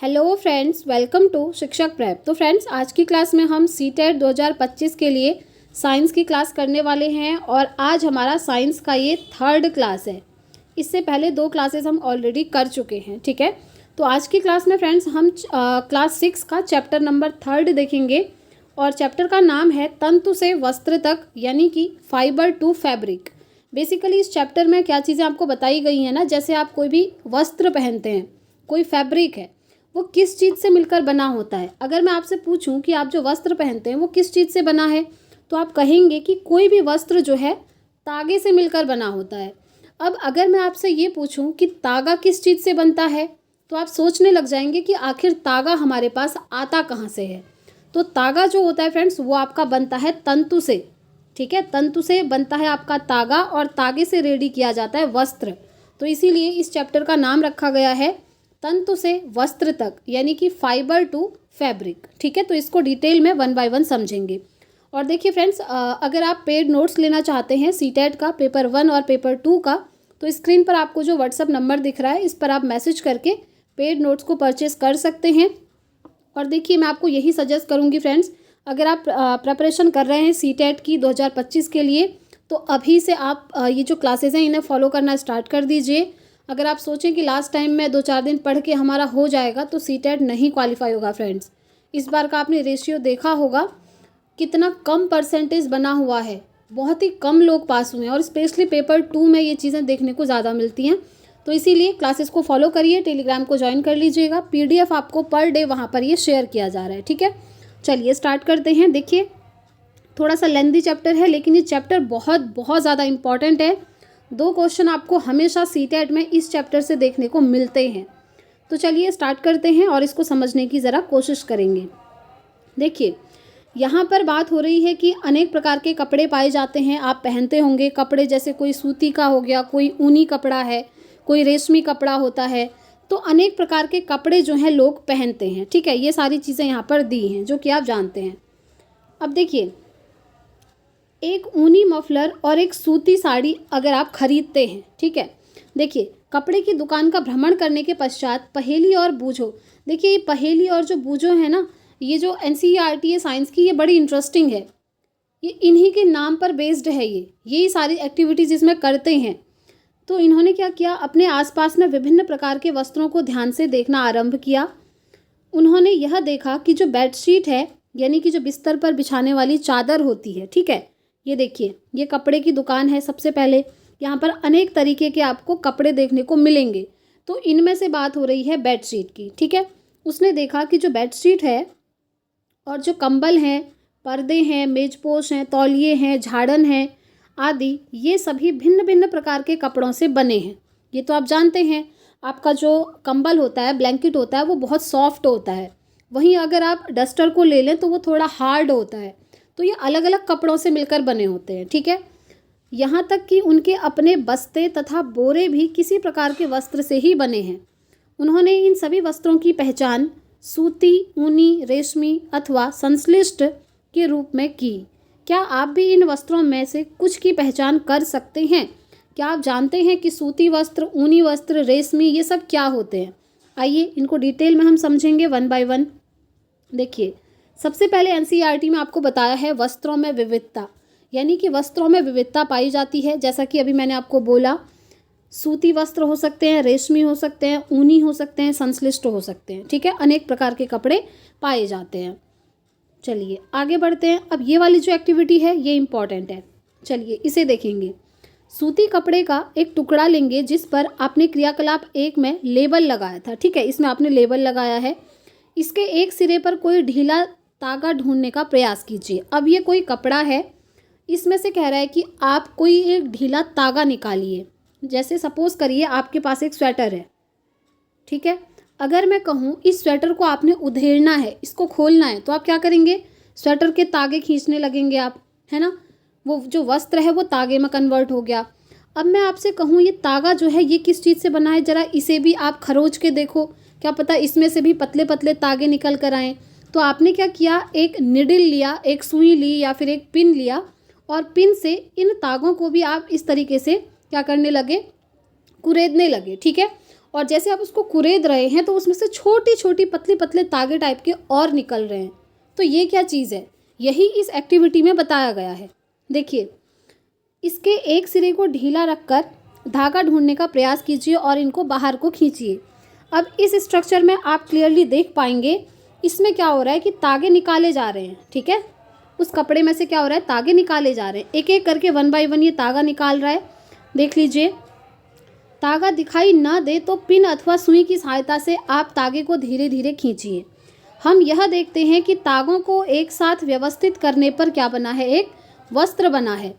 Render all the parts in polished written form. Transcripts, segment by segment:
Hello friends, welcome to शिक्षक prep. तो friends, आज की क्लास में हम सीटेट 2025 के लिए साइंस की क्लास करने वाले हैं और आज हमारा साइंस का ये थर्ड क्लास है। इससे पहले 2 क्लासेस हम ऑलरेडी कर चुके हैं, ठीक है। तो आज की क्लास में फ्रेंड्स हम क्लास 6 का चैप्टर नंबर 3 देखेंगे और चैप्टर का नाम है तंतु से वस्त्र तक, यानी कि फाइबर टू फैब्रिक। बेसिकली इस चैप्टर में क्या चीज़ें आपको बताई गई हैं ना, जैसे आप कोई भी वस्त्र पहनते हैं, कोई फैब्रिक है, वो किस चीज़ से मिलकर बना होता है। अगर मैं आपसे पूछूं कि आप जो वस्त्र पहनते हैं वो किस चीज़ से बना है, तो आप कहेंगे कि कोई भी वस्त्र जो है तागे से मिलकर बना होता है। अब अगर मैं आपसे ये पूछूं कि तागा किस चीज़ से बनता है, तो आप सोचने लग जाएंगे कि आखिर तागा हमारे पास आता कहाँ से है। तो तागा जो होता है फ्रेंड्स, वो आपका बनता है तंतु से, ठीक है। तंतु से बनता है आपका तागा और तागे से रेडी किया जाता है वस्त्र। तो इसीलिए इस चैप्टर का नाम रखा गया है तंतु से वस्त्र तक, यानी कि फाइबर टू फैब्रिक, ठीक है। तो इसको डिटेल में 1 बाय 1 समझेंगे। और देखिए फ्रेंड्स, अगर आप पेड नोट्स लेना चाहते हैं सीटेट का पेपर 1 और पेपर 2 का, तो स्क्रीन पर आपको जो व्हाट्सअप नंबर दिख रहा है, इस पर आप मैसेज करके पेड नोट्स को परचेस कर सकते हैं। और देखिए, मैं आपको यही सजेस्ट करूँगी फ्रेंड्स, अगर आप प्रिपरेशन कर रहे हैं सीटेट की 2025 के लिए, तो अभी से आप ये जो क्लासेस हैं इन्हें फॉलो करना स्टार्ट कर दीजिए। अगर आप सोचें कि लास्ट टाइम में 2-4 दिन पढ़ के हमारा हो जाएगा, तो सीटेट नहीं क्वालिफाई होगा फ्रेंड्स। इस बार का आपने रेशियो देखा होगा कितना कम परसेंटेज बना हुआ है, बहुत ही कम लोग पास हुए हैं और स्पेशली पेपर 2 में ये चीज़ें देखने को ज़्यादा मिलती हैं। तो इसीलिए क्लासेस को फॉलो करिए, टेलीग्राम को ज्वाइन कर लीजिएगा। PDF आपको पर डे वहाँ पर ये शेयर किया जा रहा है, ठीक है। चलिए स्टार्ट करते हैं। देखिए, थोड़ा सा लेंथी चैप्टर है, लेकिन ये चैप्टर बहुत बहुत ज़्यादा इंपॉर्टेंट है। 2 क्वेश्चन आपको हमेशा सीटेट में इस चैप्टर से देखने को मिलते हैं। तो चलिए स्टार्ट करते हैं और इसको समझने की ज़रा कोशिश करेंगे। देखिए, यहाँ पर बात हो रही है कि अनेक प्रकार के कपड़े पाए जाते हैं, आप पहनते होंगे कपड़े, जैसे कोई सूती का हो गया, कोई ऊनी कपड़ा है, कोई रेशमी कपड़ा होता है। तो अनेक प्रकार के कपड़े जो हैं लोग पहनते हैं, ठीक है। ये सारी चीज़ें यहाँ पर दी हैं जो कि आप जानते हैं। अब देखिए, एक ऊनी मफलर और एक सूती साड़ी अगर आप खरीदते हैं, ठीक है। देखिए, कपड़े की दुकान का भ्रमण करने के पश्चात पहेली और बूझो। देखिए, ये पहेली और जो बूझो है ना, ये जो NCERT है साइंस की, ये बड़ी इंटरेस्टिंग है। ये इन्हीं के नाम पर बेस्ड है, यही सारी एक्टिविटीज़ इसमें करते हैं। तो इन्होंने क्या किया, अपने आसपास में विभिन्न प्रकार के वस्त्रों को ध्यान से देखना आरंभ किया। उन्होंने यह देखा कि जो बेडशीट है, यानी कि जो बिस्तर पर बिछाने वाली चादर होती है, ठीक है। ये देखिए, ये कपड़े की दुकान है। सबसे पहले यहाँ पर अनेक तरीके के आपको कपड़े देखने को मिलेंगे। तो इनमें से बात हो रही है बेडशीट की, ठीक है। उसने देखा कि जो बेडशीट है और जो कंबल हैं, पर्दे हैं, मेजपोश हैं, तौलिए हैं, झाड़न हैं आदि, ये सभी भिन्न भिन्न प्रकार के कपड़ों से बने हैं। ये तो आप जानते हैं, आपका जो कंबल होता है, ब्लैंकेट होता है, वो बहुत सॉफ्ट होता है। वहीं अगर आप डस्टर को ले लें तो वो थोड़ा हार्ड होता है। तो ये अलग अलग कपड़ों से मिलकर बने होते हैं, ठीक है। यहाँ तक कि उनके अपने बस्ते तथा बोरे भी किसी प्रकार के वस्त्र से ही बने हैं। उन्होंने इन सभी वस्त्रों की पहचान सूती, ऊनी, रेशमी अथवा संश्लिष्ट के रूप में की। क्या आप भी इन वस्त्रों में से कुछ की पहचान कर सकते हैं? क्या आप जानते हैं कि सूती वस्त्र, ऊनी वस्त्र, रेशमी, ये सब क्या होते हैं? आइए इनको डिटेल में हम समझेंगे 1 बाय 1। देखिए, सबसे पहले NCERT में आपको बताया है वस्त्रों में विविधता, यानी कि वस्त्रों में विविधता पाई जाती है। जैसा कि अभी मैंने आपको बोला, सूती वस्त्र हो सकते हैं, रेशमी हो सकते हैं, ऊनी हो सकते हैं, संश्लिष्ट हो सकते हैं, ठीक है। अनेक प्रकार के कपड़े पाए जाते हैं। चलिए आगे बढ़ते हैं। अब ये वाली जो एक्टिविटी है ये इम्पॉर्टेंट है, चलिए इसे देखेंगे। सूती कपड़े का एक टुकड़ा लेंगे जिस पर आपने क्रियाकलाप 1 में लेबल लगाया था, ठीक है। इसमें आपने लेबल लगाया है। इसके एक सिरे पर कोई ढीला तागा ढूंढने का प्रयास कीजिए। अब ये कोई कपड़ा है, इसमें से कह रहा है कि आप कोई एक ढीला तागा निकालिए। जैसे सपोज करिए आपके पास एक स्वेटर है, ठीक है। अगर मैं कहूँ इस स्वेटर को आपने उधेड़ना है, इसको खोलना है, तो आप क्या करेंगे? स्वेटर के तागे खींचने लगेंगे आप, है ना। वो जो वस्त्र है वो तागे में कन्वर्ट हो गया। अब मैं आपसे कहूँ ये तागा जो है ये किस चीज़ से बना है, ज़रा इसे भी आप खरोच के देखो, क्या पता इसमें से भी पतले पतले तागे निकल कर आएँ। तो आपने क्या किया, एक निडल लिया, एक सुई ली या फिर एक पिन लिया और पिन से इन तागों को भी आप इस तरीके से क्या करने लगे, कुरेदने लगे, ठीक है। और जैसे आप उसको कुरेद रहे हैं तो उसमें से छोटी छोटी पतले पतले तागे टाइप के और निकल रहे हैं। तो ये क्या चीज़ है, यही इस एक्टिविटी में बताया गया है। देखिए, इसके एक सिरे को ढीला रखकर धागा ढूंढने का प्रयास कीजिए और इनको बाहर को खींचिए। अब इस स्ट्रक्चर में आप क्लियरली देख पाएंगे इसमें क्या हो रहा है कि तागे निकाले जा रहे हैं। ठीक है, उस कपड़े में से क्या हो रहा है, तागे निकाले जा रहे हैं। एक एक करके 1 बाय 1 ये तागा निकाल रहा है। देख लीजिए, तागा दिखाई ना दे तो पिन अथवा सुई की सहायता से आप तागे को धीरे धीरे खींचिए। हम यह देखते हैं कि तागों को एक साथ व्यवस्थित करने पर क्या बना है, एक वस्त्र बना है।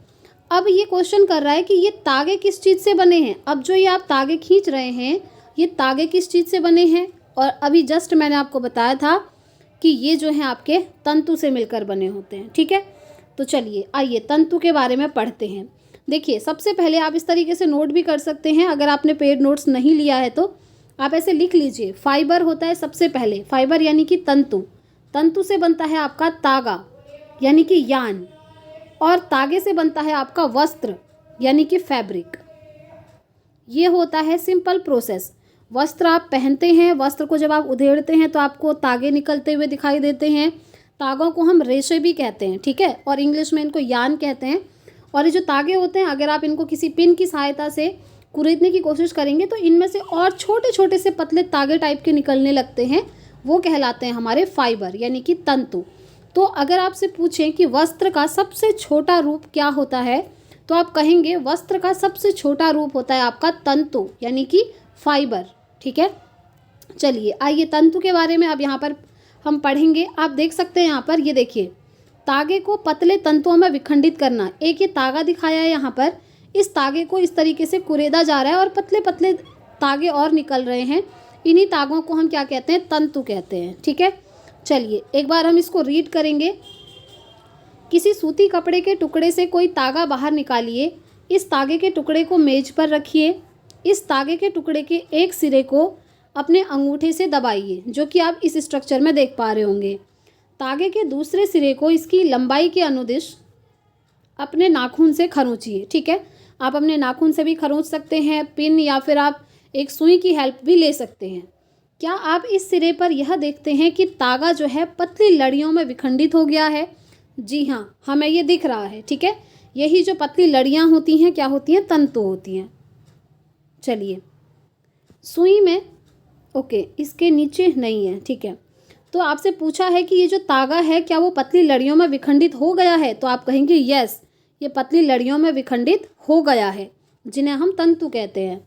अब ये क्वेश्चन कर रहा है कि ये तागे किस चीज़ से बने हैं। अब जो ये आप तागे खींच रहे हैं ये तागे किस चीज़ से बने हैं, और अभी जस्ट मैंने आपको बताया था कि ये जो है आपके तंतु से मिलकर बने होते हैं। ठीक है, तो चलिए आइए तंतु के बारे में पढ़ते हैं। देखिए, सबसे पहले आप इस तरीके से नोट भी कर सकते हैं। अगर आपने पेड नोट्स नहीं लिया है तो आप ऐसे लिख लीजिए। फाइबर होता है सबसे पहले, फाइबर यानी कि तंतु। तंतु से बनता है आपका तागा यानी कि यान, और तागे से बनता है आपका वस्त्र यानी कि फैब्रिक। ये होता है सिंपल प्रोसेस। वस्त्र आप पहनते हैं, वस्त्र को जब आप उधेड़ते हैं तो आपको तागे निकलते हुए दिखाई देते हैं। तागों को हम रेशे भी कहते हैं। ठीक है, और इंग्लिश में इनको यान कहते हैं। और ये जो तागे होते हैं, अगर आप इनको किसी पिन की सहायता से कुरेदने की कोशिश करेंगे तो इनमें से और छोटे छोटे से पतले तागे टाइप के निकलने लगते हैं। वो कहलाते हैं हमारे फाइबर यानी कि तंतु। तो अगर आपसे पूछें कि वस्त्र का सबसे छोटा रूप क्या होता है तो आप कहेंगे वस्त्र का सबसे छोटा रूप होता है आपका तंतु यानी कि फाइबर। ठीक है, चलिए आइए तंतु के बारे में अब यहाँ पर हम पढ़ेंगे। आप देख सकते हैं यहाँ पर, ये देखिए, तागे को पतले तंतुओं में विखंडित करना। एक ये तागा दिखाया है यहाँ पर, इस तागे को इस तरीके से कुरेदा जा रहा है और पतले पतले तागे और निकल रहे हैं। इन्हीं तागों को हम क्या कहते हैं, तंतु कहते हैं। ठीक है, चलिए एक बार हम इसको रीड करेंगे। किसी सूती कपड़े के टुकड़े से कोई तागा बाहर निकालिए। इस तागे के टुकड़े को मेज पर रखिए। इस तागे के टुकड़े के एक सिरे को अपने अंगूठे से दबाइए, जो कि आप इस स्ट्रक्चर में देख पा रहे होंगे। तागे के दूसरे सिरे को इसकी लंबाई के अनुदिश अपने नाखून से खरोंचिए। ठीक है, आप अपने नाखून से भी खरोंच सकते हैं, पिन या फिर आप एक सुई की हेल्प भी ले सकते हैं। क्या आप इस सिरे पर यह देखते हैं कि तागा जो है पतली लड़ियों में विखंडित हो गया है? जी हाँ, हमें ये दिख रहा है। ठीक है, यही जो पतली लड़ियाँ होती हैं क्या होती हैं, तंतु होती हैं। चलिए, सुई में ओके, इसके नीचे नहीं है। ठीक है, तो आपसे पूछा है कि ये जो तागा है क्या वो पतली लड़ियों में विखंडित हो गया है, तो आप कहेंगे यस, ये पतली लड़ियों में विखंडित हो गया है, जिन्हें हम तंतु कहते हैं।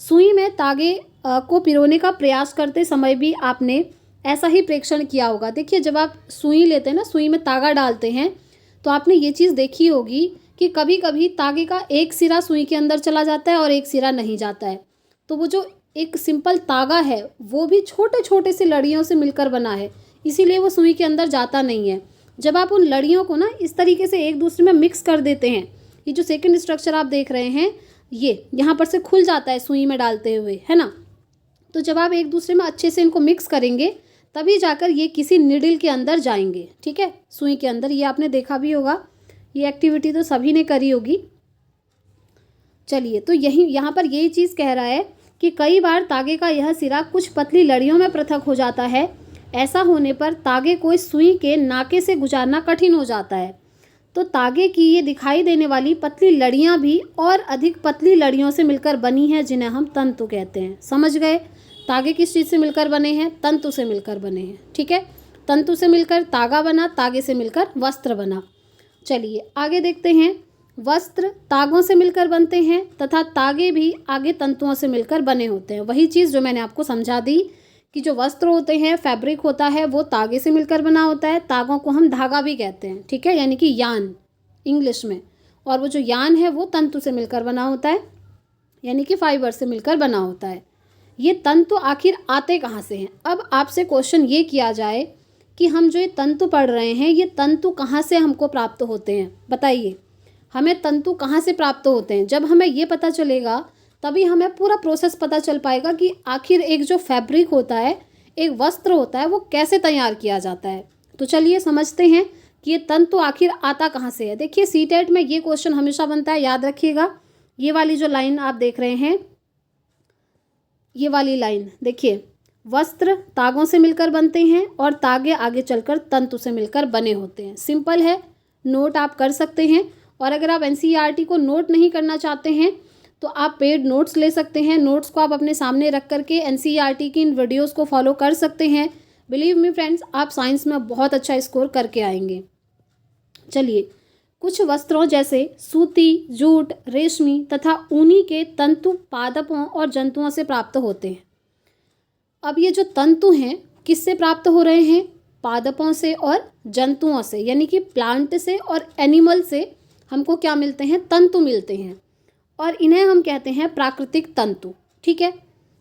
सुई में तागे को पिरोने का प्रयास करते समय भी आपने ऐसा ही प्रेक्षण किया होगा। देखिए, जब आप सुई लेते हैं ना, सुई में तागा डालते हैं, तो आपने ये चीज़ देखी होगी कि कभी कभी तागे का एक सिरा सुई के अंदर चला जाता है और एक सिरा नहीं जाता है। तो वो जो एक सिंपल तागा है वो भी छोटे छोटे से लड़ियों से मिलकर बना है, इसीलिए वो सुई के अंदर जाता नहीं है। जब आप उन लड़ियों को ना इस तरीके से एक दूसरे में मिक्स कर देते हैं, ये जो सेकंड स्ट्रक्चर आप देख रहे हैं, ये यहाँ पर से खुल जाता है सुई में डालते हुए, है ना। तो जब आप एक दूसरे में अच्छे से इनको मिक्स करेंगे तभी जाकर ये किसी निडल के अंदर जाएंगे। ठीक है, सुई के अंदर। ये आपने देखा भी होगा, ये एक्टिविटी तो सभी ने करी होगी। चलिए, तो यही यहाँ पर यही चीज़ कह रहा है कि कई बार तागे का यह सिरा कुछ पतली लड़ियों में पृथक हो जाता है। ऐसा होने पर तागे को इस सुई के नाके से गुजारना कठिन हो जाता है। तो तागे की ये दिखाई देने वाली पतली लड़ियाँ भी और अधिक पतली लड़ियों से मिलकर बनी हैं, जिन्हें हम तंतु कहते हैं। समझ गए, तागे किस चीज़ से मिलकर बने हैं, तंतु से मिलकर बने हैं। ठीक है, तंतु से मिलकर तागा बना, तागे से मिलकर वस्त्र बना। चलिए आगे देखते हैं। वस्त्र तागों से मिलकर बनते हैं तथा तागे भी आगे तंतुओं से मिलकर बने होते हैं। वही चीज़ जो मैंने आपको समझा दी कि जो वस्त्र होते हैं, फैब्रिक होता है, वो तागे से मिलकर बना होता है। तागों को हम धागा भी कहते हैं। ठीक है, यानी कि यान इंग्लिश में। और वो जो यान है वो तंतु से मिलकर बना होता है, यानी कि फाइबर से मिलकर बना होता है। ये तंतु आखिर आते कहाँ से हैं? अब आपसे क्वेश्चन ये किया जाए कि हम जो ये तंतु पढ़ रहे हैं, ये तंतु कहाँ से हमको प्राप्त होते हैं? बताइए, हमें तंतु कहाँ से प्राप्त होते हैं? जब हमें ये पता चलेगा तभी हमें पूरा प्रोसेस पता चल पाएगा कि आखिर एक जो फैब्रिक होता है, एक वस्त्र होता है, वो कैसे तैयार किया जाता है। तो चलिए समझते हैं कि ये तंतु आखिर आता कहाँ से है। देखिए, सीटेट में ये क्वेश्चन हमेशा बनता है, याद रखिएगा। ये वाली जो लाइन आप देख रहे हैं, ये वाली लाइन देखिए, वस्त्र तागों से मिलकर बनते हैं और तागे आगे चलकर तंतु से मिलकर बने होते हैं। सिंपल है, नोट आप कर सकते हैं। और अगर आप एनसीईआरटी को नोट नहीं करना चाहते हैं तो आप पेड नोट्स ले सकते हैं। नोट्स को आप अपने सामने रख करके एनसीईआरटी की इन वीडियोस को फॉलो कर सकते हैं। बिलीव मी फ्रेंड्स, आप साइंस में बहुत अच्छा स्कोर करके आएंगे। चलिए, कुछ वस्त्रों जैसे सूती, जूट, रेशमी तथा ऊनी के तंतु पादपों और जंतुओं से प्राप्त होते हैं। अब ये जो तंतु हैं किससे प्राप्त हो रहे हैं? पादपों से और जंतुओं से, यानी कि प्लांट से और एनिमल से हमको क्या मिलते हैं? तंतु मिलते हैं। और इन्हें हम कहते हैं प्राकृतिक तंतु, ठीक है,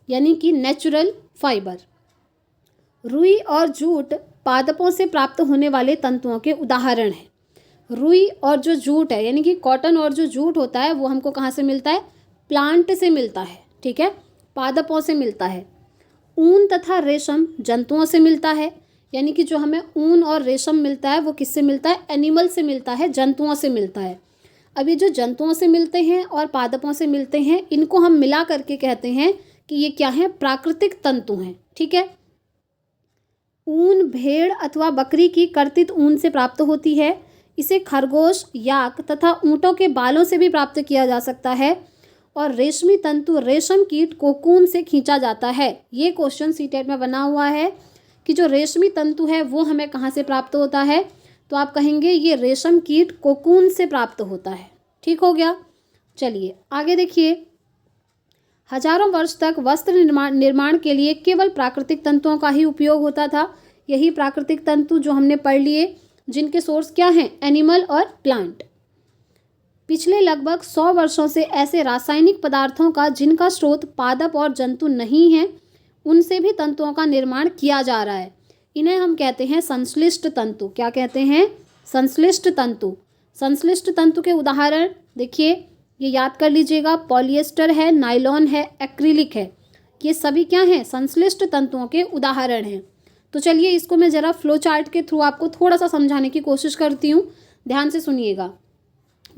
यानी कि नेचुरल फाइबर। रुई और जूट पादपों से प्राप्त होने वाले तंतुओं के उदाहरण हैं। रुई और जो जूट है, यानी कि कॉटन और जो जूट होता है, वो हमको कहाँ से मिलता है? प्लांट से मिलता है, ठीक है, पादपों से मिलता है। ऊन तथा रेशम जंतुओं से मिलता है, यानी कि जो हमें ऊन और रेशम मिलता है वो किससे मिलता है? एनिमल से मिलता है, जंतुओं से मिलता है। अब ये जो जंतुओं से मिलते हैं और पादपों से मिलते हैं, इनको हम मिला करके कहते हैं कि ये क्या है? प्राकृतिक तंतु हैं, ठीक है। ऊन भेड़ अथवा बकरी की कर्तित ऊन से प्राप्त होती है। इसे खरगोश, याक तथा ऊँटों के बालों से भी प्राप्त किया जा सकता है। और रेशमी तंतु रेशम कीट कोकून से खींचा जाता है। ये क्वेश्चन सीटेट में बना हुआ है कि जो रेशमी तंतु है वो हमें कहाँ से प्राप्त होता है? तो आप कहेंगे ये रेशम कीट कोकून से प्राप्त होता है। ठीक हो गया। चलिए आगे देखिए, हजारों वर्ष तक वस्त्र निर्माण के लिए केवल प्राकृतिक तंतुओं का ही उपयोग होता था। यही प्राकृतिक तंतु जो हमने पढ़ लिए, जिनके सोर्स क्या हैं? एनिमल और प्लांट। पिछले लगभग 100 वर्षों से ऐसे रासायनिक पदार्थों का जिनका स्रोत पादप और जंतु नहीं है, उनसे भी तंतुओं का निर्माण किया जा रहा है। इन्हें हम कहते हैं संश्लिष्ट तंतु। क्या कहते हैं? संश्लिष्ट तंतु। संश्लिष्ट तंतु के उदाहरण देखिए, ये याद कर लीजिएगा, पॉलिएस्टर है, नायलॉन है, एक्रिलिक है। ये सभी क्या हैं? संश्लिष्ट तंतुओं के उदाहरण हैं। तो चलिए इसको मैं ज़रा फ्लो चार्ट के थ्रू आपको थोड़ा सा समझाने की कोशिश करती हूँ। ध्यान से सुनिएगा।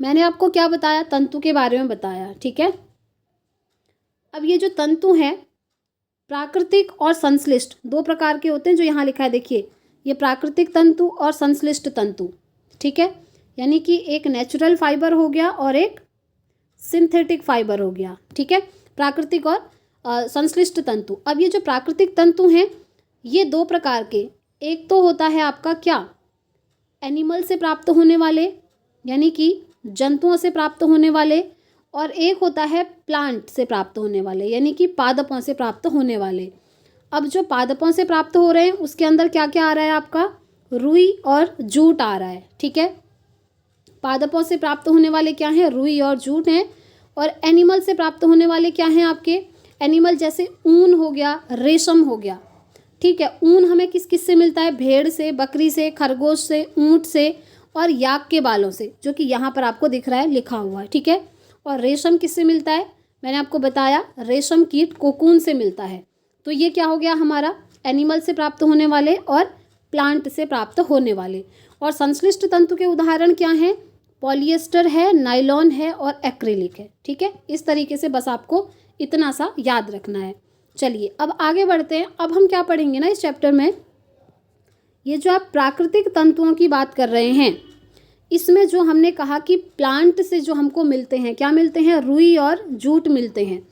मैंने आपको क्या बताया? तंतु के बारे में बताया, ठीक है। अब ये जो तंतु हैं प्राकृतिक और संश्लिष्ट दो प्रकार के होते हैं, जो यहाँ लिखा है देखिए, ये प्राकृतिक तंतु और संश्लिष्ट तंतु, ठीक है। यानी कि एक नेचुरल फाइबर हो गया और एक सिंथेटिक फाइबर हो गया, ठीक है, प्राकृतिक और संश्लिष्ट तंतु। अब ये जो प्राकृतिक तंतु हैं ये दो प्रकार के, एक तो होता है आपका क्या? एनिमल से प्राप्त होने वाले, यानी कि जंतुओं से प्राप्त होने वाले, और एक होता है प्लांट से प्राप्त होने वाले, यानी कि पादपों से प्राप्त होने वाले। अब जो पादपों से प्राप्त हो रहे हैं उसके अंदर क्या क्या आ रहा है आपका? रुई और जूट आ रहा है, ठीक है। पादपों से प्राप्त होने वाले क्या हैं? रुई और जूट हैं। और एनिमल से प्राप्त होने वाले क्या हैं आपके? एनिमल जैसे ऊन हो गया, रेशम हो गया, ठीक है। ऊन हमें किस किस से मिलता है? भेड़ से, बकरी से, खरगोश से, ऊँट से और याक के बालों से, जो कि यहाँ पर आपको दिख रहा है, लिखा हुआ है, ठीक है। और रेशम किससे मिलता है? मैंने आपको बताया, रेशम कीट कोकून से मिलता है। तो ये क्या हो गया हमारा? एनिमल से प्राप्त होने वाले और प्लांट से प्राप्त होने वाले। और संश्लिष्ट तंतु के उदाहरण क्या हैं? पॉलिएस्टर है, नायलॉन है और एक्रिलिक है, ठीक है। इस तरीके से बस आपको इतना सा याद रखना है। चलिए अब आगे बढ़ते हैं। अब हम क्या पढ़ेंगे ना इस चैप्टर में, ये जो आप प्राकृतिक तंतुओं की बात कर रहे हैं, इसमें जो हमने कहा कि प्लांट से जो हमको मिलते हैं, क्या मिलते हैं? रुई और जूट मिलते हैं।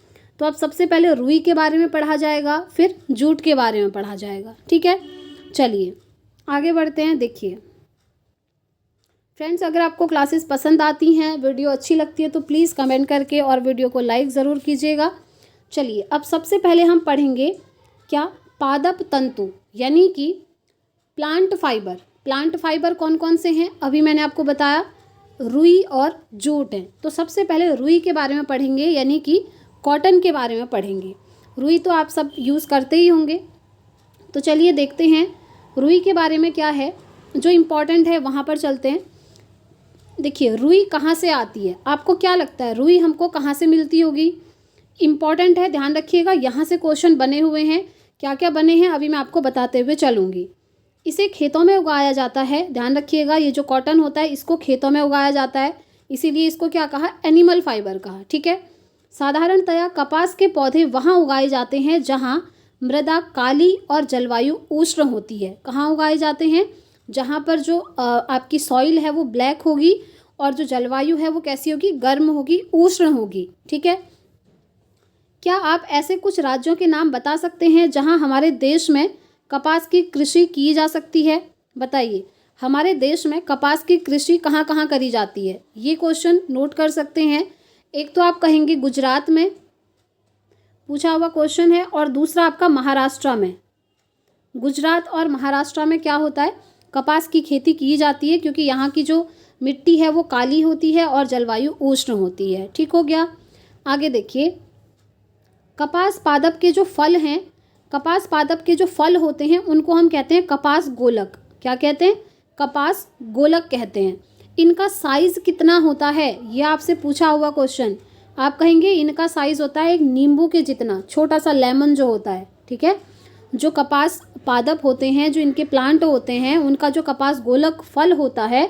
तो अब सबसे पहले रुई के बारे में पढ़ा जाएगा, फिर जूट के बारे में पढ़ा जाएगा, ठीक है। चलिए आगे बढ़ते हैं। देखिए फ्रेंड्स, अगर आपको क्लासेस पसंद आती हैं, वीडियो अच्छी लगती है, तो प्लीज़ कमेंट करके और वीडियो को लाइक ज़रूर कीजिएगा। चलिए अब सबसे पहले हम पढ़ेंगे क्या? पादप तंतु, यानी कि प्लांट फाइबर। प्लांट फाइबर कौन कौन से हैं? अभी मैंने आपको बताया, रुई और जूट हैं। तो सबसे पहले रुई के बारे में पढ़ेंगे, यानी कि कॉटन के बारे में पढ़ेंगे। रुई तो आप सब यूज़ करते ही होंगे। तो चलिए देखते हैं रुई के बारे में क्या है जो इम्पोर्टेंट है, वहाँ पर चलते हैं। देखिए रुई कहाँ से आती है? आपको क्या लगता है रुई हमको कहाँ से मिलती होगी? इम्पॉर्टेंट है, ध्यान रखिएगा। यहाँ से क्वेश्चन बने हुए हैं, क्या क्या बने हैं अभी मैं आपको बताते हुए चलूँगी। इसे खेतों में उगाया जाता है, ध्यान रखिएगा। ये जो कॉटन होता है इसको खेतों में उगाया जाता है, इसीलिए इसको क्या कहा? एनिमल फाइबर कहा, ठीक है। साधारणतया कपास के पौधे वहाँ उगाए जाते हैं जहाँ मृदा काली और जलवायु उष्ण होती है। कहाँ उगाए जाते हैं? जहाँ पर जो आपकी सॉइल है वो ब्लैक होगी और जो जलवायु है वो कैसी होगी? गर्म होगी, उष्ण होगी। ठीक है। क्या आप ऐसे कुछ राज्यों के नाम बता सकते हैं जहाँ हमारे देश में कपास की कृषि की जा सकती है? बताइए, हमारे देश में कपास की कृषि कहाँ कहाँ करी जाती है? ये क्वेश्चन नोट कर सकते हैं। एक तो आप कहेंगे गुजरात में पूछा हुआ क्वेश्चन है, और दूसरा आपका महाराष्ट्र में। गुजरात और महाराष्ट्र में क्या होता है? कपास की खेती की जाती है, क्योंकि यहाँ की जो मिट्टी है वो काली होती है और जलवायु उष्ण होती है। ठीक हो गया। आगे देखिए, कपास पादप के जो फल हैं, कपास पादप के जो फल होते हैं उनको हम कहते हैं कपास गोलक। क्या कहते हैं? कपास गोलक कहते हैं। इनका साइज़ कितना होता है? ये आपसे पूछा हुआ क्वेश्चन। आप कहेंगे इनका साइज़ होता है एक नींबू के जितना, छोटा सा लेमन जो होता है। ठीक है। जो कपास पादप होते हैं, जो इनके प्लांट होते हैं, उनका जो कपास गोलक फल होता है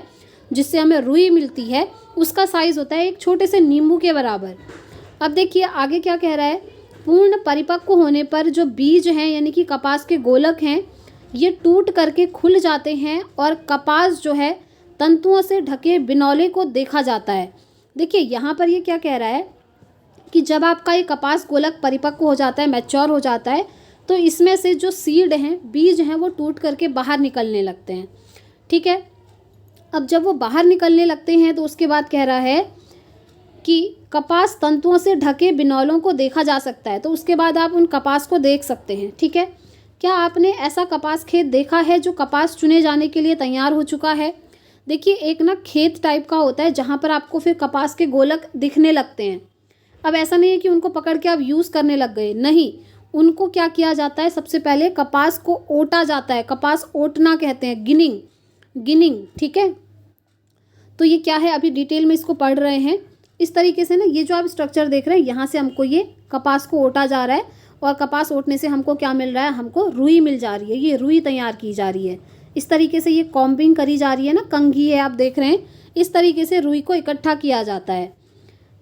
जिससे हमें रुई मिलती है, उसका साइज़ होता है एक छोटे से नींबू के बराबर। अब देखिए आगे क्या कह रहा है। पूर्ण परिपक्व होने पर जो बीज हैं यानी कि कपास के गोलक हैं, ये टूट करके खुल जाते हैं और कपास जो है तंतुओं से ढके बिनौले को देखा जाता है। देखिए यहाँ पर ये क्या कह रहा है कि जब आपका ये कपास गोलक परिपक्व हो जाता है, मैच्योर हो जाता है, तो इसमें से जो सीड हैं, बीज हैं, वो टूट करके बाहर निकलने लगते हैं। ठीक है। अब जब वो बाहर निकलने लगते हैं तो उसके बाद कह रहा है कि कपास तंतुओं से ढके बिनौलों को देखा जा सकता है। तो उसके बाद आप उन कपास को देख सकते हैं। ठीक है। क्या आपने ऐसा कपास खेत देखा है जो कपास चुने जाने के लिए तैयार हो चुका है? देखिए एक ना खेत टाइप का होता है जहाँ पर आपको फिर कपास के गोलक दिखने लगते हैं। अब ऐसा नहीं है कि उनको पकड़ के आप यूज़ करने लग गए, नहीं, उनको क्या किया जाता है, सबसे पहले कपास को ओटा जाता है। कपास ओटना कहते हैं, गिनिंग। ठीक है। तो ये क्या है, अभी डिटेल में इसको पढ़ रहे हैं। इस तरीके से ना ये जो आप स्ट्रक्चर देख रहे हैं, यहाँ से हमको ये कपास को ओटा जा रहा है और कपास ओटने से हमको क्या मिल रहा है, हमको रुई मिल जा रही है। ये रुई तैयार की जा रही है। इस तरीके से ये कॉम्बिंग करी जा रही है ना, कंघी है आप देख रहे हैं। इस तरीके से रुई को इकट्ठा किया जाता है।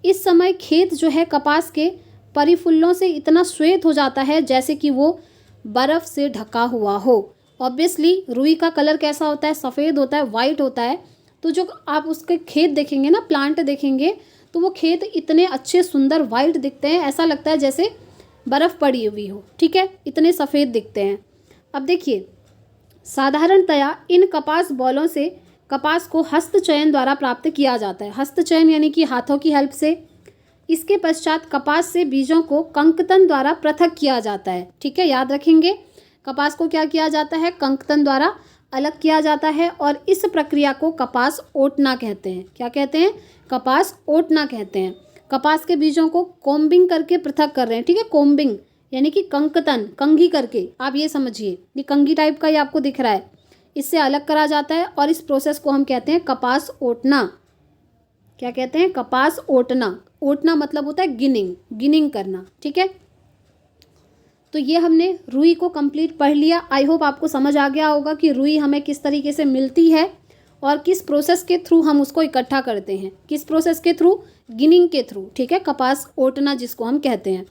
इस समय खेत जो है कपास के परिफुल्लों से इतना श्वेत हो जाता है जैसे कि वो बर्फ़ से ढका हुआ हो। ऑब्वियसली रुई का कलर कैसा होता है? सफ़ेद होता है, वाइट होता है। तो जो आप उसके खेत देखेंगे ना, प्लांट देखेंगे, तो वो खेत इतने अच्छे सुंदर वाइट दिखते हैं, ऐसा लगता है जैसे बर्फ़ पड़ी हुई हो। ठीक है। इतने सफ़ेद दिखते हैं। अब देखिए, साधारणतया इन कपास बॉलों से कपास को हस्तचयन द्वारा प्राप्त किया जाता है। हस्तचयन यानी कि हाथों की हेल्प से। इसके पश्चात कपास से बीजों को कंकतन द्वारा पृथक किया जाता है। ठीक है, याद रखेंगे। कपास को क्या किया जाता है? कंकतन द्वारा अलग किया जाता है और इस प्रक्रिया को कपास ओटना कहते हैं। क्या कहते हैं? कपास ओटना कहते हैं। कपास के बीजों को कोम्बिंग करके पृथक कर रहे हैं। ठीक है। कोम्बिंग यानी कि कंकतन, कंघी करके, आप ये समझिए, ये कंघी टाइप का ये आपको दिख रहा है, इससे अलग करा जाता है और इस प्रोसेस को हम कहते हैं कपास ओटना। क्या कहते हैं? कपास ओटना। ओटना मतलब होता है गिनिंग करना। ठीक है। तो ये हमने रुई को कंप्लीट पढ़ लिया। आई होप आपको समझ आ गया होगा कि रुई हमें किस तरीके से मिलती है और किस प्रोसेस के थ्रू हम उसको इकट्ठा करते हैं। किस प्रोसेस के थ्रू? गिनिंग के थ्रू। ठीक है। कपास ओटना जिसको हम कहते हैं,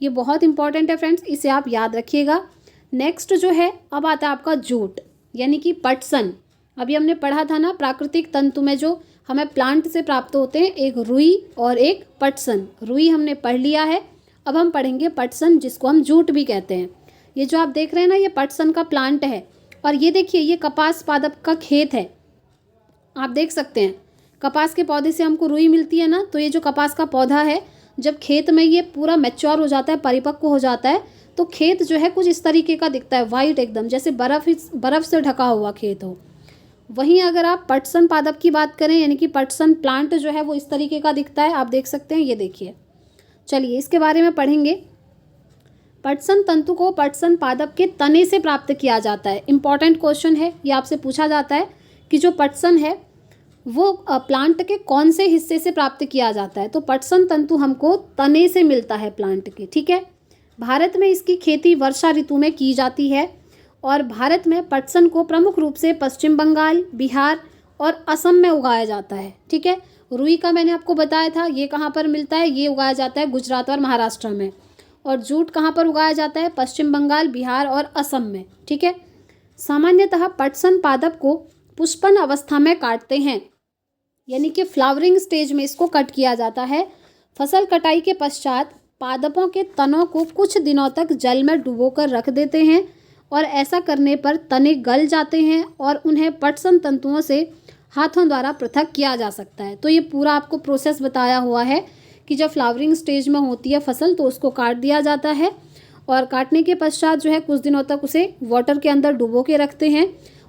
ये बहुत इंपॉर्टेंट है फ्रेंड्स, इसे आप याद रखिएगा। नेक्स्ट जो है, अब आता है आपका जूट यानी कि पटसन। अभी हमने पढ़ा था ना, प्राकृतिक तंतु में जो हमें प्लांट से प्राप्त होते हैं, एक रुई और एक पटसन। रुई हमने पढ़ लिया है, अब हम पढ़ेंगे पटसन जिसको हम जूट भी कहते हैं। ये जो आप देख रहे हैं ना, ये पटसन का प्लांट है और ये देखिए ये कपास पादप का खेत है। आप देख सकते हैं कपास के पौधे से हमको रुई मिलती है ना, तो ये जो कपास का पौधा है, जब खेत में ये पूरा मैच्योर हो जाता है, परिपक्व हो जाता है, तो खेत जो है कुछ इस तरीके का दिखता है, वाइट एकदम, जैसे बर्फ़ से ढका हुआ खेत हो। वहीं अगर आप पटसन पादप की बात करें यानी कि पटसन प्लांट जो है वो इस तरीके का दिखता है। आप देख सकते हैं, ये देखिए। चलिए इसके बारे में पढ़ेंगे। पटसन तंतु को पटसन पादप के तने से प्राप्त किया जाता है। इंपॉर्टेंट क्वेश्चन है, ये आपसे पूछा जाता है कि जो पटसन है वो प्लांट के कौन से हिस्से से प्राप्त किया जाता है। तो पटसन तंतु हमको तने से मिलता है प्लांट के। ठीक है। भारत में इसकी खेती वर्षा ऋतु में की जाती है और भारत में पटसन को प्रमुख रूप से पश्चिम बंगाल, बिहार और असम में उगाया जाता है। ठीक है, रुई का मैंने आपको बताया था ये कहाँ पर मिलता है, ये उगाया जाता है गुजरात और महाराष्ट्र में। और जूट कहाँ पर उगाया जाता है, पश्चिम बंगाल, बिहार और असम में। ठीक है, सामान्यतः पटसन पादप को पुष्पन अवस्था में काटते हैं, यानी कि फ्लावरिंग स्टेज में इसको कट किया जाता है। फसल कटाई के पश्चात पादपों के तनों को कुछ दिनों तक जल में डुबोकर रख देते हैं और ऐसा करने पर तने गल जाते हैं और उन्हें पटसन तंतुओं से हाथों द्वारा पृथक किया जा सकता है। तो ये पूरा आपको प्रोसेस बताया हुआ है कि जब फ्लावरिंग स्टेज में होती है फसल तो उसको काट दिया जाता है और काटने के पश्चात जो है कुछ दिनों तक उसे वाटर के अंदर डुबो के रखते हैं।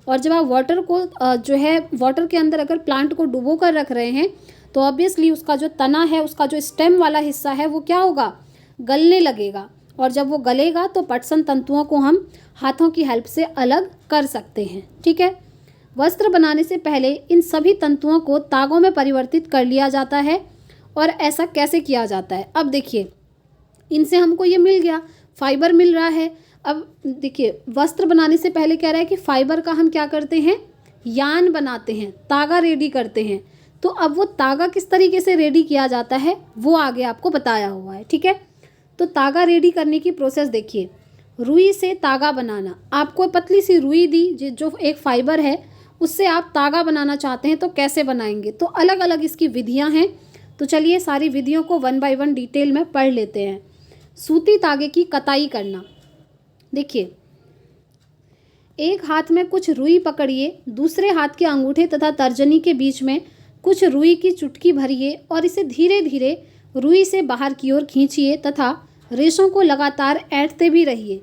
और जब आप वाटर को जो है वाटर के अंदर अगर प्लांट को डुबो कर रख रहे हैं तो ऑब्वियसली उसका जो तना है, उसका जो स्टेम वाला हिस्सा है वो क्या होगा, गलने लगेगा। और जब वो गलेगा तो पटसन तंतुओं को हम हाथों की हेल्प से अलग कर सकते हैं। ठीक है, वस्त्र बनाने से पहले इन सभी तंतुओं को तागों में परिवर्तित कर लिया जाता है। और ऐसा कैसे किया जाता है, अब देखिए, इनसे हमको ये मिल गया, फाइबर मिल रहा है। अब देखिए, वस्त्र बनाने से पहले कह रहा है कि फाइबर का हम क्या करते हैं, यान बनाते हैं, तागा रेडी करते हैं। तो अब वो तागा किस तरीके से रेडी किया जाता है वो आगे आपको बताया हुआ है। ठीक है, तो तागा रेडी करने की प्रोसेस देखिए। रुई से तागा बनाना, आपको पतली सी रुई दी जो एक फाइबर है, उससे आप तागा बनाना चाहते हैं तो कैसे बनाएंगे, तो अलग अलग इसकी विधियां हैं। तो चलिए सारी विधियों को 1 बाय 1 डिटेल में पढ़ लेते हैं। सूती तागे की कताई करना, देखिए, एक हाथ में कुछ रुई पकड़िए, दूसरे हाथ के अंगूठे तथा तर्जनी के बीच में कुछ रुई की चुटकी भरिए और इसे धीरे धीरे रुई से बाहर की ओर खींचिए तथा रेशों को लगातार ऐंठते भी रहिए।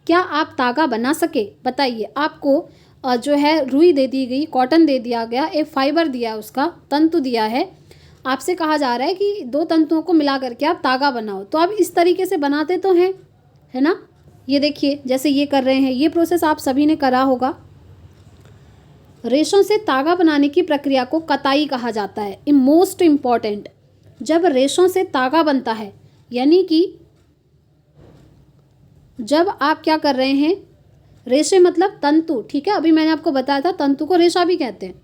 क्या आप तागा बना सके, बताइए। आपको जो है रुई दे दी गई, कॉटन दे दिया गया, एक फाइबर दिया, उसका तंतु दिया है, आपसे कहा जा रहा है कि 2 तंतुओं को मिला करके आप तागा बनाओ। तो आप इस तरीके से बनाते तो हैं, है ना। ये देखिए जैसे ये कर रहे हैं, ये प्रोसेस आप सभी ने करा होगा। रेशों से तागा बनाने की प्रक्रिया को कताई कहा जाता है। मोस्ट इम्पॉर्टेंट, जब रेशों से तागा बनता है, यानी कि जब आप क्या कर रहे हैं, रेशे मतलब तंतु, ठीक है, अभी मैंने आपको बताया था तंतु को रेशा भी कहते हैं।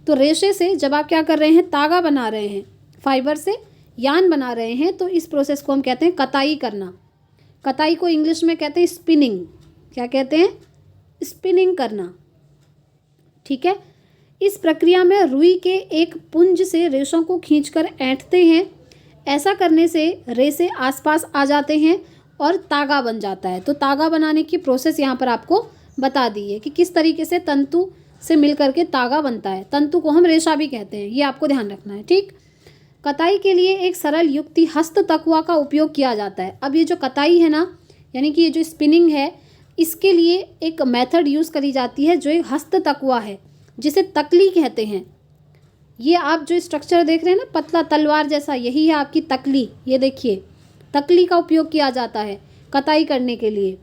तो रेशे से जब आप क्या कर रहे हैं, तागा बना रहे हैं, फाइबर से यान बना रहे हैं, तो इस प्रोसेस को हम कहते हैं कताई करना। कताई को इंग्लिश में कहते हैं स्पिनिंग। क्या कहते हैं, स्पिनिंग करना। ठीक है, इस प्रक्रिया में रुई के एक पुंज से रेशों को खींचकर ऐंठते हैं। ऐसा करने से रेशे आसपास आ जाते हैं और तागा बन जाता है। तो तागा बनाने की प्रोसेस यहाँ पर आपको बता दी है कि किस तरीके से तंतु से मिलकर के तागा बनता है। तंतु को हम रेशा भी कहते हैं, ये आपको ध्यान रखना है। ठीक, कताई के लिए एक सरल युक्ति हस्त तकुआ का उपयोग किया जाता है। अब ये जो कताई है ना, यानी कि ये जो स्पिनिंग है, इसके लिए एक मेथड यूज़ करी जाती है जो एक हस्त तकुआ है, जिसे तकली कहते हैं। ये आप जो स्ट्रक्चर देख रहे हैं ना, पतला तलवार जैसा, यही है आपकी तकली। ये देखिए, तकली का उपयोग किया जाता है कताई करने के लिए।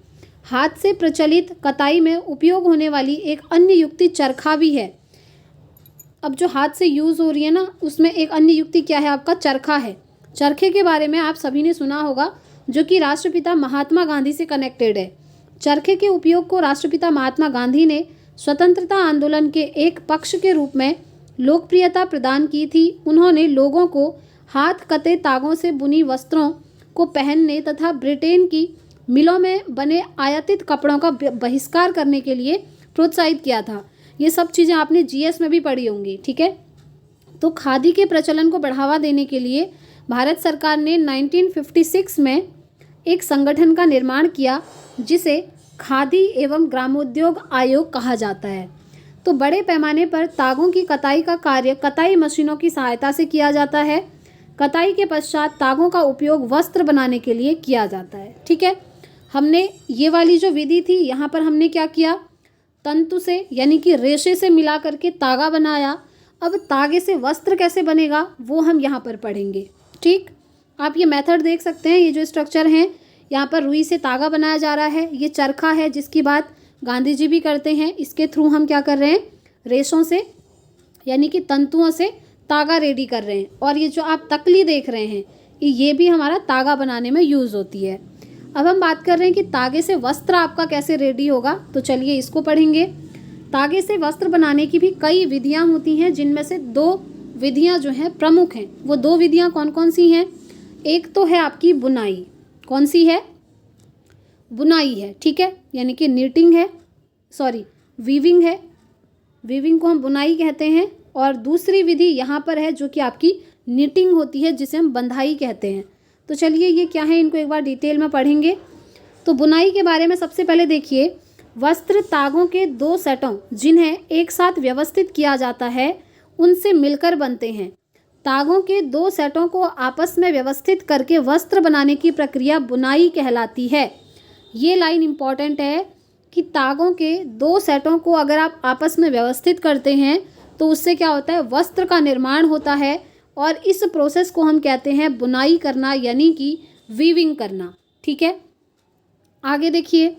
हाथ से प्रचलित कताई में उपयोग होने वाली एक अन्य युक्ति चरखा भी है। अब जो हाथ से यूज़ हो रही है ना, उसमें एक अन्य युक्ति क्या है, आपका चरखा है। चरखे के बारे में आप सभी ने सुना होगा, जो कि राष्ट्रपिता महात्मा गांधी से कनेक्टेड है। चरखे के उपयोग को राष्ट्रपिता महात्मा गांधी ने स्वतंत्रता आंदोलन के एक पक्ष के रूप में लोकप्रियता प्रदान की थी। उन्होंने लोगों को हाथ कते तागों से बुनी वस्त्रों को पहनने तथा ब्रिटेन की मिलों में बने आयातित कपड़ों का बहिष्कार करने के लिए प्रोत्साहित किया था। ये सब चीज़ें आपने जीएस में भी पढ़ी होंगी। ठीक है, तो खादी के प्रचलन को बढ़ावा देने के लिए भारत सरकार ने 1956 में एक संगठन का निर्माण किया, जिसे खादी एवं ग्रामोद्योग आयोग कहा जाता है। तो बड़े पैमाने पर तागों की कताई का कार्य कताई मशीनों की सहायता से किया जाता है। कताई के पश्चात तागों का उपयोग वस्त्र बनाने के लिए किया जाता है। ठीक है, हमने ये वाली जो विधि थी, यहाँ पर हमने क्या किया, तंतु से यानी कि रेशे से मिला करके तागा बनाया। अब तागे से वस्त्र कैसे बनेगा वो हम यहाँ पर पढ़ेंगे। ठीक, आप ये मेथड देख सकते हैं, ये जो स्ट्रक्चर हैं, यहाँ पर रुई से तागा बनाया जा रहा है। ये चरखा है जिसकी बात गांधी जी भी करते हैं। इसके थ्रू हम क्या कर रहे हैं, रेशों से यानी कि तंतुओं से तागा रेडी कर रहे हैं। और ये जो आप तकली देख रहे हैं, ये भी हमारा तागा बनाने में यूज़ होती है। अब हम बात कर रहे हैं कि तागे से वस्त्र आपका कैसे रेडी होगा, तो चलिए इसको पढ़ेंगे। तागे से वस्त्र बनाने की भी कई विधियां होती हैं, जिनमें से 2 विधियां जो हैं प्रमुख हैं। वो 2 विधियां कौन कौन सी हैं? एक तो है आपकी बुनाई। कौन सी है? बुनाई है, ठीक है, यानी कि नीटिंग है, सॉरी वीविंग है, वीविंग को हम बुनाई कहते हैं। और दूसरी विधि यहाँ पर है जो कि आपकी निटिंग होती है, जिसे हम बंधाई कहते हैं। तो चलिए ये क्या है, इनको एक बार डिटेल में पढ़ेंगे। तो बुनाई के बारे में सबसे पहले देखिए, वस्त्र तागों के 2 सेटों जिन्हें एक साथ व्यवस्थित किया जाता है उनसे मिलकर बनते हैं। तागों के 2 सेटों को आपस में व्यवस्थित करके वस्त्र बनाने की प्रक्रिया बुनाई कहलाती है। ये लाइन इम्पॉर्टेंट है कि तागों के 2 सेटों को अगर आप आपस में व्यवस्थित करते हैं तो उससे क्या होता है, वस्त्र का निर्माण होता है। और इस प्रोसेस को हम कहते हैं बुनाई करना, यानी कि वीविंग करना, ठीक है। आगे देखिए,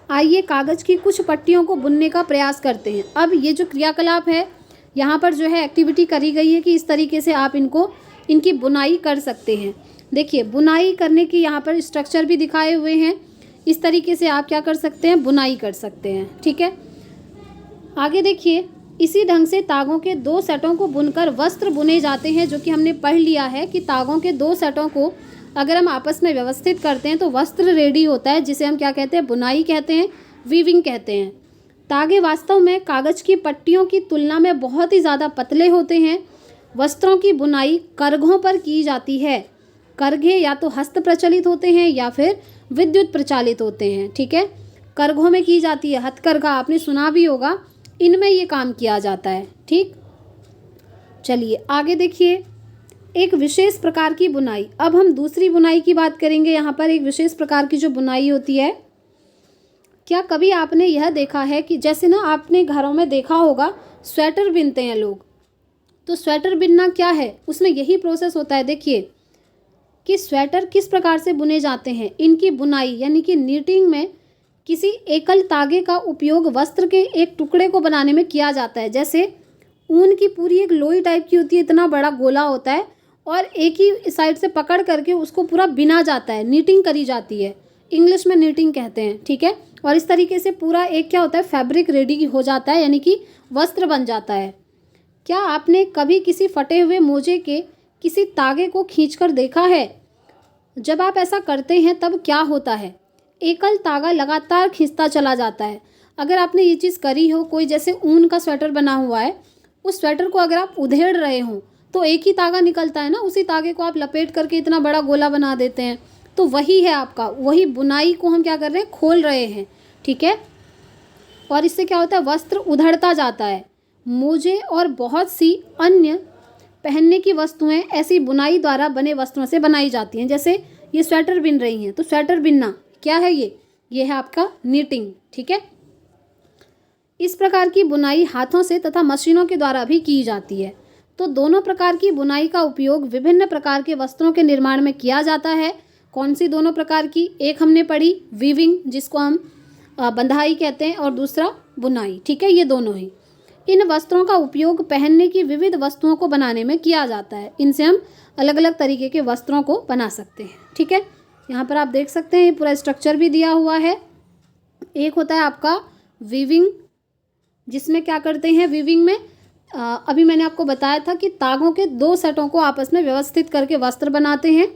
आइए कागज़ की कुछ पट्टियों को बुनने का प्रयास करते हैं। अब ये जो क्रियाकलाप है, यहाँ पर जो है एक्टिविटी करी गई है कि इस तरीके से आप इनकी बुनाई कर सकते हैं। देखिए बुनाई करने की यहाँ पर स्ट्रक्चर भी दिखाए हुए हैं। इस तरीके से आप क्या कर सकते हैं, बुनाई कर सकते हैं, ठीक है। आगे देखिए, इसी ढंग से तागों के 2 सेटों को बुनकर वस्त्र बुने जाते हैं, जो कि हमने पढ़ लिया है कि तागों के 2 सेटों को अगर हम आपस में व्यवस्थित करते हैं तो वस्त्र रेडी होता है, जिसे हम क्या कहते हैं, बुनाई कहते हैं, वीविंग कहते हैं। तागे वास्तव में कागज़ की पट्टियों की तुलना में बहुत ही ज़्यादा पतले होते हैं। वस्त्रों की बुनाई करघों पर की जाती है। करघे या तो हस्त प्रचलित होते हैं या फिर विद्युत प्रचालित होते हैं, ठीक है। करघों में की जाती है, हथकरघा आपने सुना भी होगा, इनमें ये काम किया जाता है, ठीक। चलिए आगे देखिए, एक विशेष प्रकार की बुनाई। अब हम दूसरी बुनाई की बात करेंगे। यहाँ पर एक विशेष प्रकार की जो बुनाई होती है, क्या कभी आपने यह देखा है कि जैसे ना आपने घरों में देखा होगा स्वेटर बिनते हैं लोग, तो स्वेटर बिनना क्या है, उसमें यही प्रोसेस होता है। देखिए कि स्वेटर किस प्रकार से बुने जाते हैं। इनकी बुनाई यानी कि नीटिंग में किसी एकल तागे का उपयोग वस्त्र के एक टुकड़े को बनाने में किया जाता है। जैसे ऊन की पूरी एक लोई टाइप की होती है, इतना बड़ा गोला होता है, और एक ही साइड से पकड़ करके उसको पूरा बिना जाता है, नीटिंग करी जाती है, इंग्लिश में नीटिंग कहते हैं, ठीक है। और इस तरीके से पूरा एक क्या होता है, फैब्रिक रेडी हो जाता है, यानी कि वस्त्र बन जाता है। क्या आपने कभी किसी फटे हुए मोजे के किसी तागे को खींचकर देखा है? जब आप ऐसा करते हैं तब क्या होता है, एकल तागा लगातार खींचता चला जाता है। अगर आपने ये चीज़ करी हो, कोई जैसे ऊन का स्वेटर बना हुआ है, उस स्वेटर को अगर आप उधेड़ रहे हो तो एक ही तागा निकलता है ना, उसी तागे को आप लपेट करके इतना बड़ा गोला बना देते हैं। तो वही है आपका, वही बुनाई को हम क्या कर रहे हैं, खोल रहे हैं, ठीक है। और इससे क्या होता है, वस्त्र उधड़ता जाता है। मोजे और बहुत सी अन्य पहनने की वस्तुएं ऐसी बुनाई द्वारा बने वस्त्रों से बनाई जाती हैं। जैसे ये स्वेटर बिन रही हैं, तो स्वेटर बिनना क्या है, ये है आपका नीटिंग, ठीक है। इस प्रकार की बुनाई हाथों से तथा मशीनों के द्वारा भी की जाती है। तो दोनों प्रकार की बुनाई का उपयोग विभिन्न प्रकार के वस्त्रों के निर्माण में किया जाता है। कौन सी दोनों प्रकार की? एक हमने पढ़ी वीविंग, जिसको हम बंधाई कहते हैं, और दूसरा बुनाई, ठीक है। ये दोनों ही, इन वस्त्रों का उपयोग पहनने की विविध वस्तुओं को बनाने में किया जाता है। इनसे हम अलग अलग तरीके के वस्त्रों को बना सकते हैं, ठीक है। यहाँ पर आप देख सकते हैं ये पूरा स्ट्रक्चर भी दिया हुआ है। एक होता है आपका वीविंग, जिसमें क्या करते हैं, वीविंग में अभी मैंने आपको बताया था कि तागों के 2 सेटों को आपस में व्यवस्थित करके वस्त्र बनाते हैं।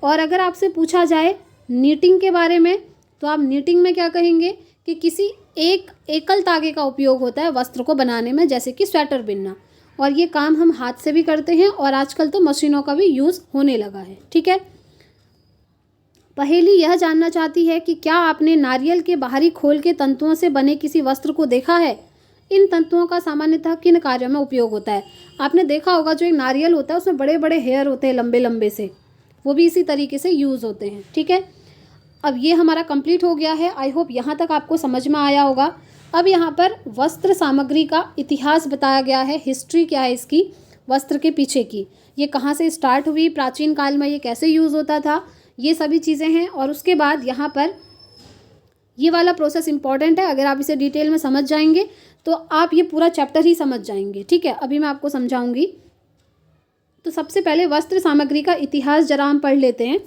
और अगर आपसे पूछा जाए नीटिंग के बारे में, तो आप नीटिंग में क्या कहेंगे कि किसी एक एकल तागे का उपयोग होता है वस्त्र को बनाने में, जैसे कि स्वेटर बिनना। और ये काम हम हाथ से भी करते हैं, और आजकल तो मशीनों का भी यूज़ होने लगा है, ठीक है। पहेली यह जानना चाहती है कि क्या आपने नारियल के बाहरी खोल के तंतुओं से बने किसी वस्त्र को देखा है? इन तंतुओं का सामान्यतः किन कार्यों में उपयोग होता है? आपने देखा होगा जो एक नारियल होता है उसमें बड़े बड़े हेयर होते हैं लंबे लंबे से, वो भी इसी तरीके से यूज़ होते हैं, ठीक है। अब ये हमारा कंप्लीट हो गया है। आई होप यहाँ तक आपको समझ में आया होगा। अब यहाँ पर वस्त्र सामग्री का इतिहास बताया गया है, हिस्ट्री क्या है इसकी, वस्त्र के पीछे की, ये कहाँ से स्टार्ट हुई, प्राचीन काल में ये कैसे यूज़ होता था, ये सभी चीज़ें हैं। और उसके बाद यहाँ पर ये वाला प्रोसेस इंपॉर्टेंट है, अगर आप इसे डिटेल में समझ जाएंगे तो आप ये पूरा चैप्टर ही समझ जाएंगे, ठीक है। अभी मैं आपको समझाऊंगी। तो सबसे पहले वस्त्र सामग्री का इतिहास जरा हम पढ़ लेते हैं।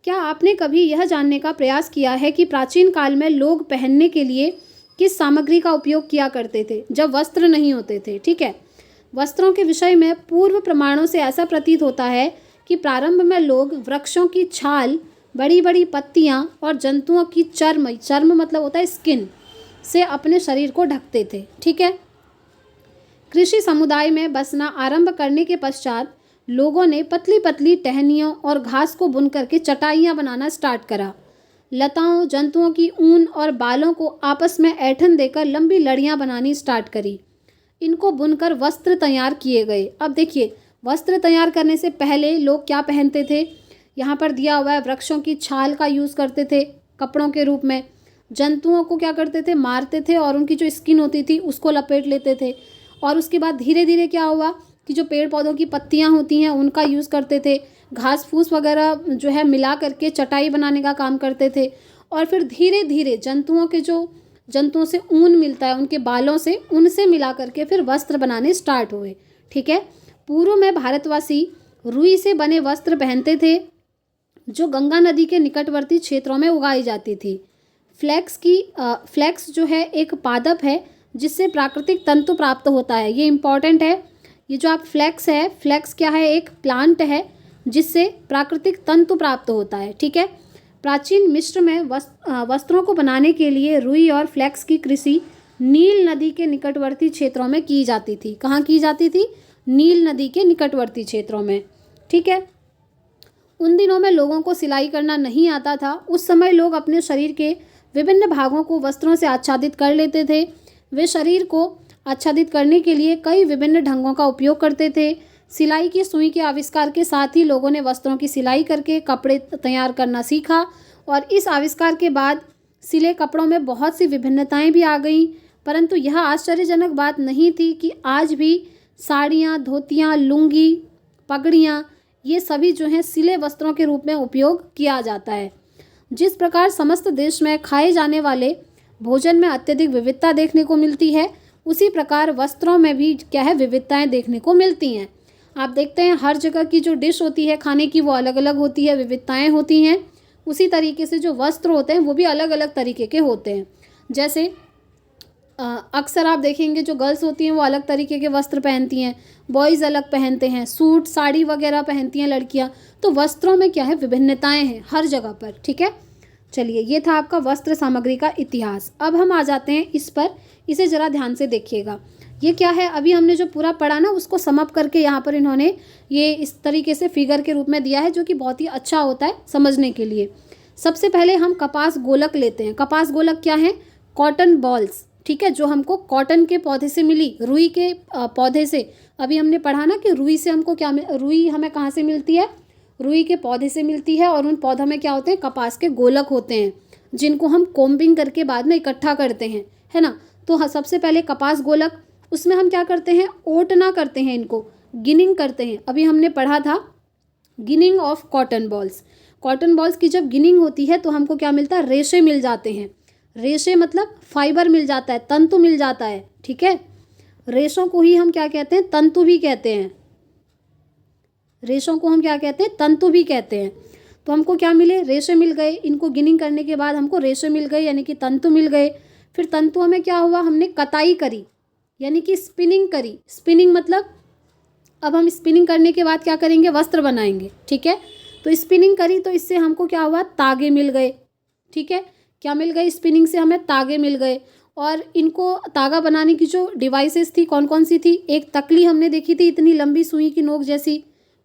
क्या आपने कभी यह जानने का प्रयास किया है कि प्राचीन काल में लोग पहनने के लिए किस सामग्री का उपयोग किया करते थे जब वस्त्र नहीं होते थे। ठीक है, वस्त्रों के विषय में पूर्व प्रमाणों से ऐसा प्रतीत होता है कि प्रारंभ में लोग वृक्षों की छाल, बड़ी बड़ी पत्तियां और जंतुओं की चर्म, चर्म मतलब होता है स्किन, से अपने शरीर को ढकते थे। ठीक है, कृषि समुदाय में बसना आरंभ करने के पश्चात लोगों ने पतली पतली टहनियों और घास को बुन करके चटाइयाँ बनाना स्टार्ट करा। लताओं, जंतुओं की ऊन और बालों को आपस में ऐंठन देकर लंबी लड़ियाँ बनानी स्टार्ट करी। इनको बुनकर वस्त्र तैयार किए गए। अब देखिए, वस्त्र तैयार करने से पहले लोग क्या पहनते थे, यहाँ पर दिया हुआ है, वृक्षों की छाल का यूज़ करते थे कपड़ों के रूप में। जंतुओं को क्या करते थे, मारते थे और उनकी जो स्किन होती थी उसको लपेट लेते थे। और उसके बाद धीरे धीरे क्या हुआ कि जो पेड़ पौधों की पत्तियां होती हैं उनका यूज़ करते थे, घास फूस वगैरह जो है मिला करके चटाई बनाने का काम करते थे। और फिर धीरे धीरे जंतुओं से ऊन मिलता है, उनके बालों से, उनसे मिला करके फिर वस्त्र बनाने स्टार्ट हुए। ठीक है, पूर्व में भारतवासी रुई से बने वस्त्र पहनते थे जो गंगा नदी के निकटवर्ती क्षेत्रों में उगाई जाती थी। फ्लेक्स जो है एक पादप है जिससे प्राकृतिक तंतु प्राप्त होता है। ये इंपॉर्टेंट है, ये जो आप फ्लेक्स क्या है, एक प्लांट है जिससे प्राकृतिक तंतु प्राप्त होता है। ठीक है, प्राचीन मिस्र में वस्त्रों को बनाने के लिए रुई और फ्लेक्स की कृषि नील नदी के निकटवर्ती क्षेत्रों में की जाती थी। कहाँ की जाती थी? नील नदी के निकटवर्ती क्षेत्रों में। ठीक है, उन दिनों में लोगों को सिलाई करना नहीं आता था। उस समय लोग अपने शरीर के विभिन्न भागों को वस्त्रों से आच्छादित कर लेते थे। वे शरीर को आच्छादित करने के लिए कई विभिन्न ढंगों का उपयोग करते थे। सिलाई की सुई के आविष्कार के साथ ही लोगों ने वस्त्रों की सिलाई करके कपड़े तैयार करना सीखा। और इस आविष्कार के बाद सिले कपड़ों में बहुत सी विभिन्नताएं भी आ गईं। परंतु यह आश्चर्यजनक बात नहीं थी कि आज भी साड़ियाँ, धोतियाँ, लुंगी, पगड़ियाँ, ये सभी जो हैं सिले वस्त्रों के रूप में उपयोग किया जाता है। जिस प्रकार समस्त देश में खाए जाने वाले भोजन में अत्यधिक विविधता देखने को मिलती है, उसी प्रकार वस्त्रों में भी क्या है, विविधताएं देखने को मिलती हैं। आप देखते हैं हर जगह की जो डिश होती है खाने की वो अलग अलग होती है, विविधताएं होती हैं। उसी तरीके से जो वस्त्र होते हैं वो भी अलग अलग तरीके के होते हैं। जैसे अक्सर आप देखेंगे जो गर्ल्स होती हैं वो अलग तरीके के वस्त्र पहनती हैं, बॉयज़ अलग पहनते हैं, सूट साड़ी वगैरह पहनती हैं लड़कियाँ। तो वस्त्रों में क्या है, विभिन्नताएं हैं हर जगह पर। ठीक है, चलिए, ये था आपका वस्त्र सामग्री का इतिहास। अब हम आ जाते हैं इस पर, इसे ज़रा ध्यान से देखिएगा। ये क्या है, अभी हमने जो पूरा पढ़ा ना उसको समअप करके यहाँ पर इन्होंने ये इस तरीके से फिगर के रूप में दिया है, जो कि बहुत ही अच्छा होता है समझने के लिए। सबसे पहले हम कपास गोलक लेते हैं। कपास गोलक क्या है? Cotton balls. ठीक है, जो हमको कॉटन के पौधे से मिली, रुई के पौधे से। अभी हमने पढ़ा ना कि रुई से हमको क्या रुई हमें कहाँ से मिलती है? रुई के पौधे से मिलती है। और उन पौधों में क्या होते हैं? कपास के गोलक होते हैं, जिनको हम कोम्बिंग करके बाद में इकट्ठा करते हैं, है ना। तो हाँ, सबसे पहले कपास गोलक, उसमें हम क्या करते हैं? ओटना करते हैं, इनको गिनिंग करते हैं। अभी हमने पढ़ा था ginning of cotton balls. Cotton balls की जब गिनिंग होती है तो हमको क्या मिलता है? रेशे मिल जाते हैं। रेशे मतलब फाइबर मिल जाता है, तंतु मिल जाता है। ठीक है, रेशों को ही हम क्या कहते हैं? तंतु भी कहते हैं। रेशों को हम क्या कहते हैं? तंतु भी कहते हैं। तो हमको क्या मिले? रेशे मिल गए। इनको गिनिंग करने के बाद हमको रेशे मिल गए, यानी कि तंतु मिल गए। फिर तंतुओं में क्या हुआ? हमने कताई करी, यानी कि स्पिनिंग करी। स्पिनिंग मतलब अब हम स्पिनिंग करने के बाद क्या करेंगे? वस्त्र बनाएंगे। ठीक है, तो स्पिनिंग करी तो इससे हमको क्या हुआ? तागे मिल गए। ठीक है, क्या मिल गए? स्पिनिंग से हमें तागे मिल गए। और इनको तागा बनाने की जो डिवाइसेस थी कौन कौन सी थी? एक तकली हमने देखी थी, इतनी लंबी सुई की नोक जैसी,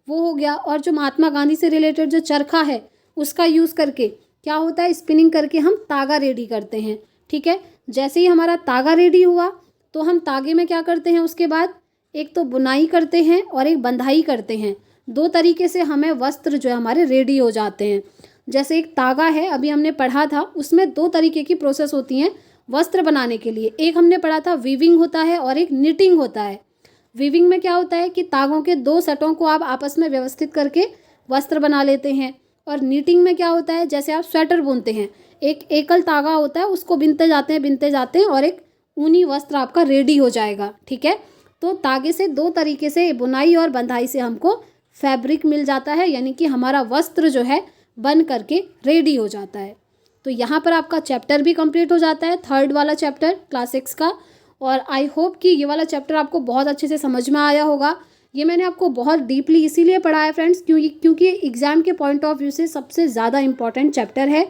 वो हो गया। और जो महात्मा गांधी से रिलेटेड जो चरखा है उसका यूज़ करके क्या होता है? स्पिनिंग करके हम तागा रेडी करते हैं। ठीक है, जैसे ही हमारा तागा रेडी हुआ तो हम तागे में क्या करते हैं? उसके बाद एक तो बुनाई करते हैं और एक बंधाई करते हैं। दो तरीके से हमें वस्त्र जो है हमारे रेडी हो जाते हैं। जैसे एक तागा है, अभी हमने पढ़ा था, उसमें दो तरीके की प्रोसेस होती हैं वस्त्र बनाने के लिए। एक हमने पढ़ा था वीविंग होता है और एक निटिंग होता है। वीविंग में क्या होता है कि तागों के दो सेटों को आप आपस में व्यवस्थित करके वस्त्र बना लेते हैं। और नीटिंग में क्या होता है? जैसे आप स्वेटर बुनते हैं, एक एकल तागा होता है, उसको बिनते जाते हैं और एक ऊनी वस्त्र आपका रेडी हो जाएगा। ठीक है, तो तागे से दो तरीके से बुनाई और बंधाई से हमको फैब्रिक मिल जाता है, यानी कि हमारा वस्त्र जो है बन करके रेडी हो जाता है। तो यहाँ पर आपका चैप्टर भी कंप्लीट हो जाता है, थर्ड वाला चैप्टर क्लास 6 का। और आई होप कि ये वाला चैप्टर आपको बहुत अच्छे से समझ में आया होगा। ये मैंने आपको बहुत डीपली इसीलिए पढ़ाया फ्रेंड्स क्योंकि एग्ज़ाम के पॉइंट ऑफ व्यू से सबसे ज़्यादा इंपॉर्टेंट चैप्टर है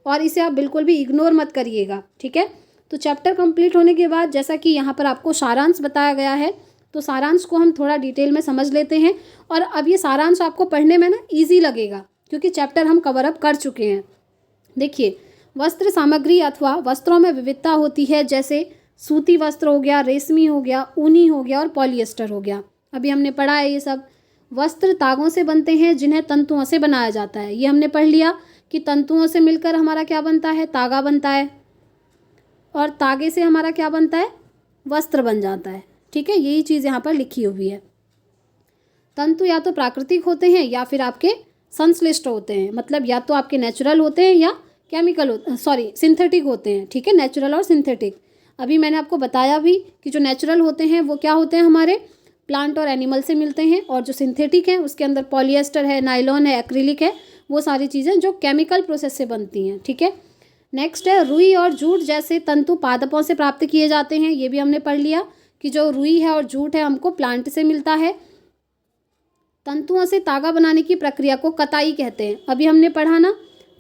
और इसे आप बिल्कुल भी इग्नोर मत करिएगा, ठीक है। तो चैप्टर कंप्लीट होने के बाद जैसा कि यहाँ पर आपको सारांश बताया गया है, तो सारांश को हम थोड़ा डिटेल में समझ लेते हैं। और अब ये सारांश आपको पढ़ने में ना ईजी लगेगा क्योंकि चैप्टर हम कवर अप कर चुके हैं। देखिए, वस्त्र सामग्री अथवा वस्त्रों में विविधता होती है, जैसे सूती वस्त्र हो गया, रेशमी हो गया, ऊनी हो गया और पॉलिएस्टर हो गया। अभी हमने पढ़ा है ये सब। वस्त्र तागों से बनते हैं जिन्हें तंतुओं से बनाया जाता है। ये हमने पढ़ लिया कि तंतुओं से मिलकर हमारा क्या बनता है, तागा बनता है, और तागे से हमारा क्या बनता है, वस्त्र बन जाता है, ठीक है। यही चीज़ यहाँ पर लिखी हुई है। तंतु या तो प्राकृतिक होते हैं या फिर आपके संश्लिष्ट होते हैं, मतलब या तो आपके नेचुरल होते हैं या सिंथेटिक होते हैं, ठीक है, नेचुरल और सिंथेटिक। अभी मैंने आपको बताया भी कि जो नेचुरल होते हैं वो क्या होते हैं, हमारे प्लांट और एनिमल से मिलते हैं, और जो सिंथेटिक हैं उसके अंदर पॉलिएस्टर है, नायलॉन है, एक्रिलिक है, वो सारी चीज़ें जो केमिकल प्रोसेस से बनती हैं, ठीक है। नेक्स्ट है रुई और जूट जैसे तंतु पादपों से प्राप्त किए जाते हैं। ये भी हमने पढ़ लिया कि जो रुई है और जूट है हमको प्लांट से मिलता है। तंतुओं से तागा बनाने की प्रक्रिया को कताई कहते हैं। अभी हमने पढ़ा ना,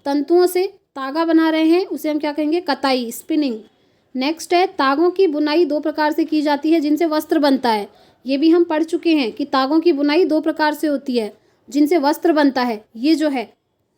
तंतुओं से तागा बना रहे हैं उसे हम क्या कहेंगे, कताई, स्पिनिंग। नेक्स्ट है तागों की बुनाई 2 प्रकार से की जाती है जिनसे वस्त्र बनता है। ये भी हम पढ़ चुके हैं कि तागों की बुनाई 2 प्रकार से होती है जिनसे वस्त्र बनता है। ये जो है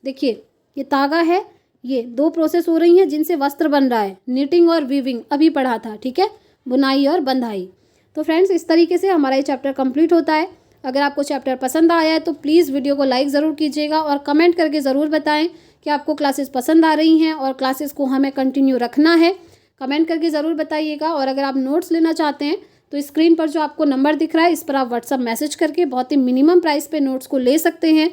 देखिए, ये तागा है, ये 2 प्रोसेस हो रही हैं जिनसे वस्त्र बन रहा है, निटिंग और वीविंग, अभी पढ़ा था, ठीक है, बुनाई और बंधाई। तो फ्रेंड्स, इस तरीके से हमारा ये चैप्टर कंप्लीट होता है। अगर आपको चैप्टर पसंद आया है तो प्लीज़ वीडियो को लाइक ज़रूर कीजिएगा और कमेंट करके ज़रूर बताएं कि आपको क्लासेस पसंद आ रही हैं और क्लासेस को हमें कंटिन्यू रखना है। कमेंट करके ज़रूर बताइएगा। और अगर आप नोट्स लेना चाहते हैं तो स्क्रीन पर जो आपको नंबर दिख रहा है इस पर आप व्हाट्सअप मैसेज करके बहुत ही मिनिमम प्राइस पे नोट्स को ले सकते हैं।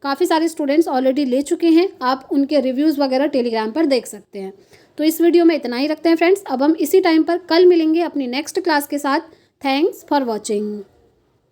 काफ़ी सारे स्टूडेंट्स ऑलरेडी ले चुके हैं, आप उनके रिव्यूज़ वगैरह टेलीग्राम पर देख सकते हैं। तो इस वीडियो में इतना ही रखते हैं फ्रेंड्स। अब हम इसी टाइम पर कल मिलेंगे अपनी नेक्स्ट क्लास के साथ। Thanks for watching.